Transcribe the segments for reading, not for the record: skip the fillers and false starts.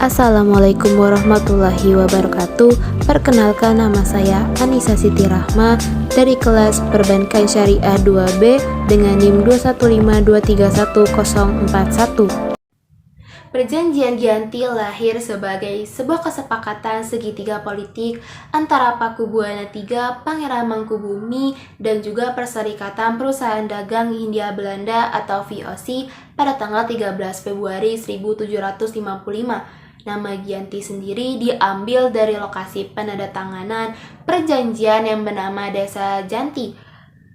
Assalamualaikum warahmatullahi wabarakatuh. Perkenalkan, nama saya Anissa Siti Rahma dari kelas Perbankan Syariah 2B dengan NIM 215231041. Perjanjian Giyanti lahir sebagai sebuah kesepakatan segitiga politik antara Pakubuana III, Pangeran Mangkubumi, dan juga Perserikatan Perusahaan Dagang Hindia Belanda atau VOC pada tanggal 13 Februari 1755. Nama Giyanti sendiri diambil dari lokasi penandatanganan perjanjian yang bernama Desa Janti.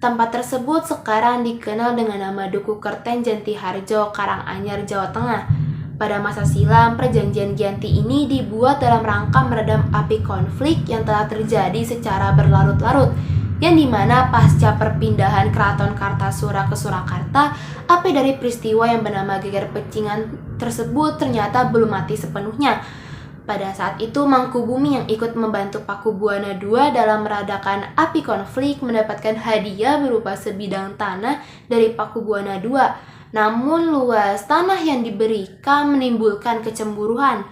Tempat tersebut sekarang dikenal dengan nama Duku Kerten Janti Harjo, Karanganyar, Jawa Tengah. Pada masa silam, perjanjian Giyanti ini dibuat dalam rangka meredam api konflik yang telah terjadi secara berlarut-larut, yang dimana pasca perpindahan Keraton Kartasura ke Surakarta, api dari peristiwa yang bernama Geger Pecingan tersebut ternyata belum mati sepenuhnya. Pada saat itu, Mangkubumi yang ikut membantu Pakubuana II dalam meredakan api konflik mendapatkan hadiah berupa sebidang tanah dari Pakubuana II. Namun luas tanah yang diberikan menimbulkan kecemburuan.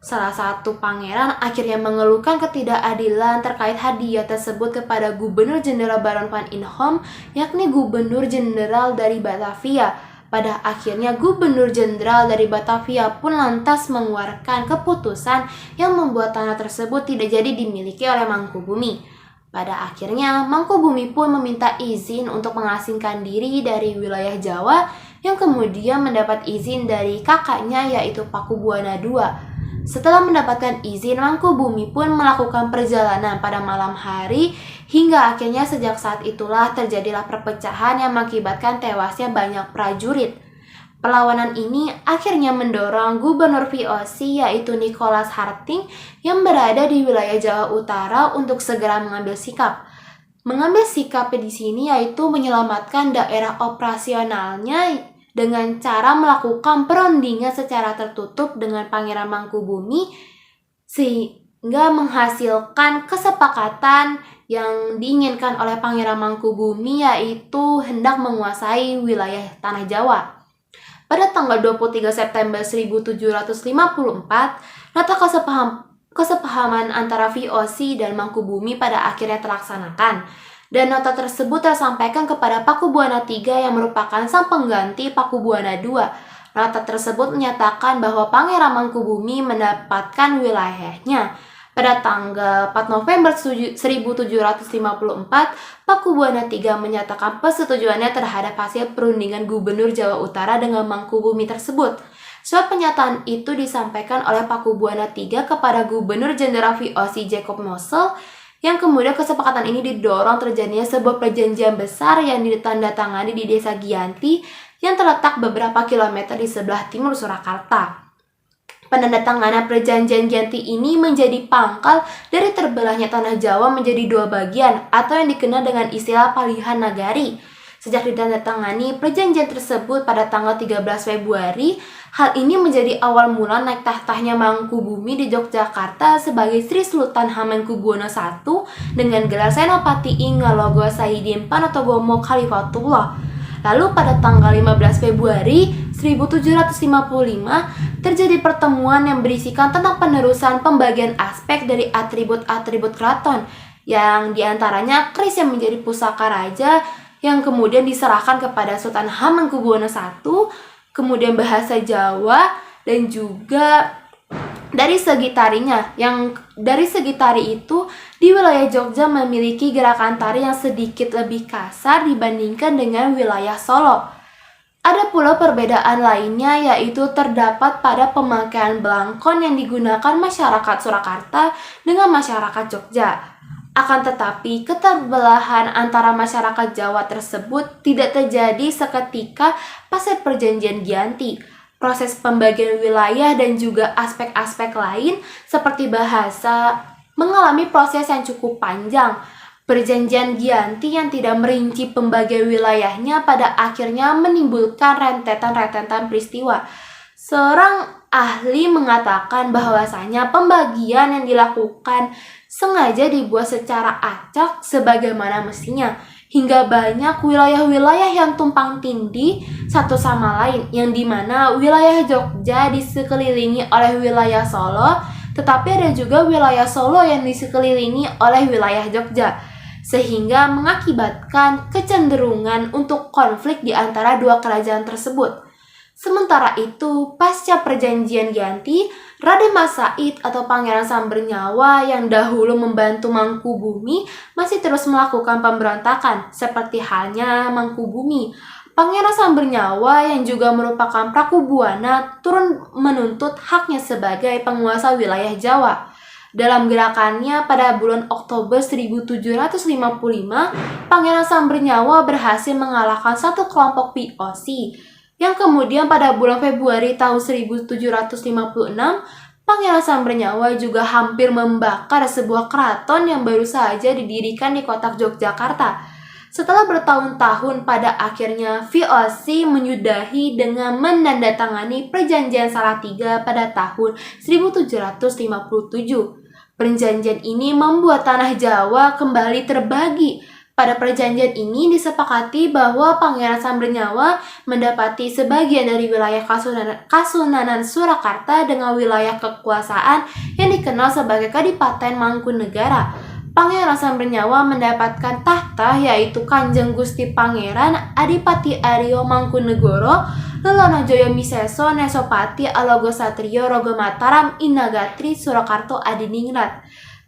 Salah satu pangeran akhirnya mengeluhkan ketidakadilan terkait hadiah tersebut kepada Gubernur Jenderal Baron van Inham, yakni Gubernur Jenderal dari Batavia. Pada akhirnya Gubernur Jenderal dari Batavia pun lantas mengeluarkan keputusan yang membuat tanah tersebut tidak jadi dimiliki oleh Mangkubumi. Pada akhirnya Mangkubumi pun meminta izin untuk mengasingkan diri dari wilayah Jawa, yang kemudian mendapat izin dari kakaknya yaitu Pakubuana II. Setelah mendapatkan izin, Mangkubumi pun melakukan perjalanan pada malam hari, hingga akhirnya sejak saat itulah terjadilah perpecahan yang mengakibatkan tewasnya banyak prajurit. Perlawanan ini akhirnya mendorong Gubernur VOC yaitu Nicholas Harting yang berada di wilayah Jawa Utara untuk segera mengambil sikap. Mengambil sikap di sini yaitu menyelamatkan daerah operasionalnya dengan cara melakukan perundingan secara tertutup dengan Pangeran Mangkubumi, sehingga menghasilkan kesepakatan yang diinginkan oleh Pangeran Mangkubumi yaitu hendak menguasai wilayah tanah Jawa. Pada tanggal 23 September 1754, nota kesepahaman antara VOC dan Mangkubumi pada akhirnya terlaksanakan. Dan nota tersebut tersampaikan kepada Pakubuana III yang merupakan sang pengganti Pakubuana II. Nota tersebut menyatakan bahwa Pangeran Mangkubumi mendapatkan wilayahnya. Pada tanggal 4 November 1754, Pakubuana III menyatakan persetujuannya terhadap hasil perundingan Gubernur Jawa Utara dengan Mangkubumi tersebut. Surat pernyataan itu disampaikan oleh Pakubuana III kepada Gubernur Jenderal VOC Jacob Mossel, yang kemudian kesepakatan ini didorong terjadinya sebuah perjanjian besar yang ditandatangani di Desa Giyanti yang terletak beberapa kilometer di sebelah timur Surakarta. Penandatanganan perjanjian Giyanti ini menjadi pangkal dari terbelahnya tanah Jawa menjadi dua bagian atau yang dikenal dengan istilah palihan nagari. Sejak ditandatangani perjanjian tersebut pada tanggal 13 Februari, hal ini menjadi awal mula naik tahtanya Mangkubumi di Yogyakarta sebagai Sri Sultan Hamengkubuwono I dengan gelar Senopati ing Ngalogo Saidin Panotogomo Khalifatullah. Lalu pada tanggal 15 Februari 1755 terjadi pertemuan yang berisikan tentang penerusan pembagian aspek dari atribut-atribut keraton, yang diantaranya keris yang menjadi pusaka raja yang kemudian diserahkan kepada Sultan Hamengkubuwono I, kemudian bahasa Jawa, dan juga dari segi tarinya, yang dari segi tari itu di wilayah Jogja memiliki gerakan tari yang sedikit lebih kasar dibandingkan dengan wilayah Solo. Ada pula perbedaan lainnya yaitu terdapat pada pemakaian belangkon yang digunakan masyarakat Surakarta dengan masyarakat Jogja. Akan tetapi, keterbelahan antara masyarakat Jawa tersebut tidak terjadi seketika pasca perjanjian Giyanti. Proses pembagian wilayah dan juga aspek-aspek lain seperti bahasa mengalami proses yang cukup panjang. Perjanjian Giyanti yang tidak merinci pembagian wilayahnya pada akhirnya menimbulkan rentetan-rentetan peristiwa. Seorang ahli mengatakan bahwasanya pembagian yang dilakukan sengaja dibuat secara acak sebagaimana mestinya, hingga banyak wilayah-wilayah yang tumpang tindih satu sama lain, yang dimana wilayah Jogja disekelilingi oleh wilayah Solo, tetapi ada juga wilayah Solo yang disekelilingi oleh wilayah Jogja, sehingga mengakibatkan kecenderungan untuk konflik di antara dua kerajaan tersebut. Sementara itu, pasca perjanjian Giyanti, Raden Mas Said atau Pangeran Sambernyawa yang dahulu membantu Mangkubumi masih terus melakukan pemberontakan, seperti halnya Mangkubumi. Pangeran Sambernyawa yang juga merupakan Prakubuwana turun menuntut haknya sebagai penguasa wilayah Jawa. Dalam gerakannya pada bulan Oktober 1755, Pangeran Sambernyawa berhasil mengalahkan satu kelompok POC, yang kemudian pada bulan Februari tahun 1756, Pangeran Sambernyawa juga hampir membakar sebuah keraton yang baru saja didirikan di kota Yogyakarta. Setelah bertahun-tahun, pada akhirnya VOC menyudahi dengan menandatangani Perjanjian Salatiga pada tahun 1757. Perjanjian ini membuat tanah Jawa kembali terbagi. Pada perjanjian ini disepakati bahwa Pangeran Sambernyawa mendapati sebagian dari wilayah Kasunanan Surakarta dengan wilayah kekuasaan yang dikenal sebagai Kadipaten Mangkunegara. Pangeran Sambernyawa mendapatkan tahta yaitu Kanjeng Gusti Pangeran Adipati Aryo Mangkunegoro, Lelono Joyo Miseso Nesopati Alogo Satrio Rogo Mataram Inagatri Surakarto Adiningrat.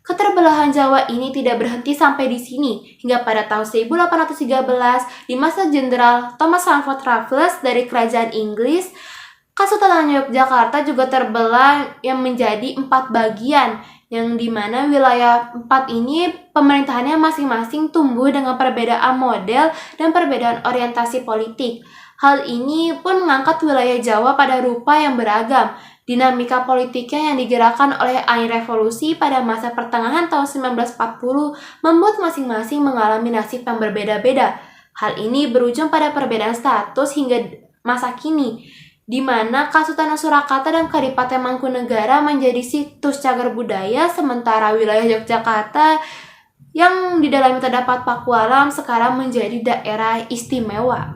Keterbelahan Jawa ini tidak berhenti sampai di sini. Hingga pada tahun 1813, di masa Jenderal Thomas Stamford Raffles dari Kerajaan Inggris, Kesultanan Yogyakarta juga terbelah yang menjadi 4 bagian, yang dimana wilayah 4 ini pemerintahannya masing-masing tumbuh dengan perbedaan model dan perbedaan orientasi politik. Hal ini pun mengangkat wilayah Jawa pada rupa yang beragam. Dinamika politiknya yang digerakkan oleh angin revolusi pada masa pertengahan tahun 1940 membuat masing-masing mengalami nasib yang berbeda-beda. Hal ini berujung pada perbedaan status hingga masa kini, di mana Kesultanan Surakarta dan Kadipaten Mangkunegara menjadi situs cagar budaya, sementara wilayah Yogyakarta yang di dalamnya terdapat Pakualam sekarang menjadi daerah istimewa.